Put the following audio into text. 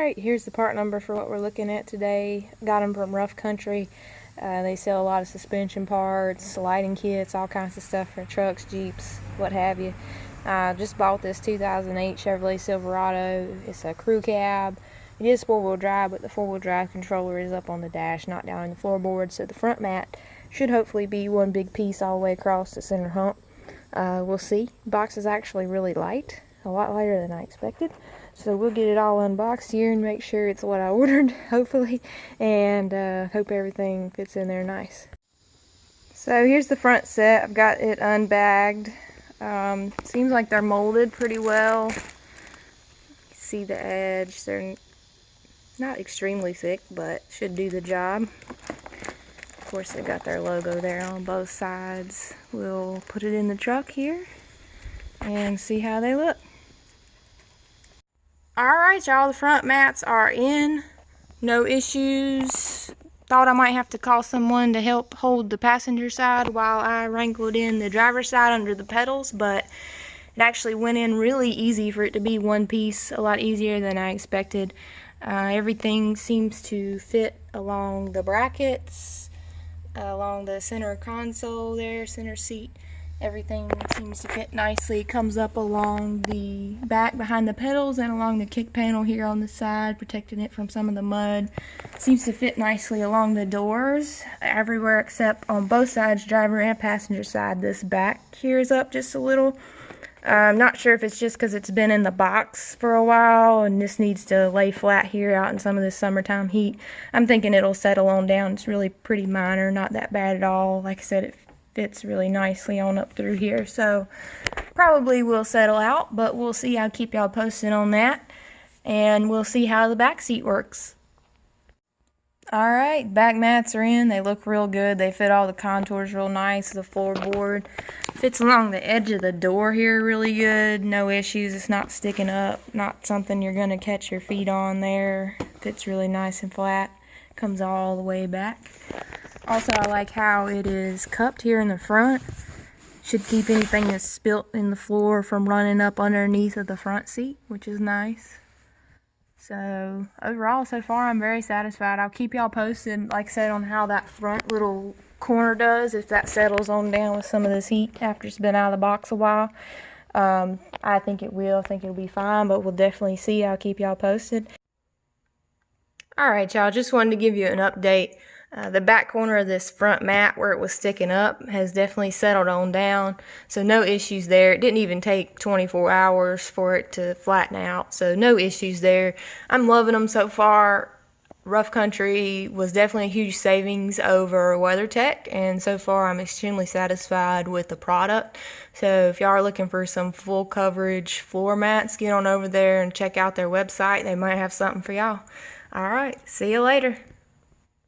Alright, here's the part number for what we're looking at today. Got them from Rough Country. They sell a lot of suspension parts, lighting kits, all kinds of stuff for trucks, Jeeps, what have you. Just bought this 2008 Chevrolet Silverado. It's a crew cab. It is four-wheel drive, but the four-wheel drive controller is up on the dash, not down in the floorboard, so the front mat should hopefully be one big piece all the way across the center hump. We'll see. The box is actually really light, a lot lighter than I expected. So we'll get it all unboxed here and make sure it's what I ordered, hopefully, and hope everything fits in there nice. So here's the front set. I've got it unbagged. Seems like they're molded pretty well. You can see the edge. They're not extremely thick, but should do the job. Of course, they've got their logo there on both sides. We'll put it in the truck here and see how they look. Alright, y'all, the front mats are in. No issues. Thought I might have to call someone to help hold the passenger side while I wrangled in the driver's side under the pedals, but it actually went in really easy for it to be one piece, a lot easier than I expected. Everything seems to fit along the brackets, along the center console there, center seat. Everything seems to fit nicely. It comes up along the back behind the pedals and along the kick panel here on the side, protecting it from some of the mud. Seems to fit nicely along the doors, everywhere except on both sides, driver and passenger side. This back here is up just a little. I'm not sure if it's just because it's been in the box for a while and this needs to lay flat here out in some of this summertime heat. I'm thinking it'll settle on down. It's really pretty minor, not that bad at all. Like I said, it fits really nicely on up through here, so probably will settle out, but we'll see. I'll keep y'all posted on that, and we'll see how the back seat works. Alright, back mats are in. They look real good. They fit all the contours real nice. The floorboard fits along the edge of the door here really good. No issues. It's not sticking up, not something you're going to catch your feet on there. Fits really nice and flat. Comes all the way back. Also, I like how it is cupped here in the front. Should keep anything that's spilt in the floor from running up underneath of the front seat, which is nice. So, overall, so far, I'm very satisfied. I'll keep y'all posted, like I said, on how that front little corner does, if that settles on down with some of this heat after it's been out of the box a while. I think it will. I think it'll be fine, but we'll definitely see. I'll keep y'all posted. Alright, y'all, just wanted to give you an update. The back corner of this front mat where it was sticking up has definitely settled on down, so no issues there. It didn't even take 24 hours for it to flatten out, so no issues there. I'm loving them so far. Rough Country was definitely a huge savings over Weathertech, and so far I'm extremely satisfied with the product. So if y'all are looking for some full coverage floor mats, get on over there and check out their website. They might have something for y'all. Alright, see you later.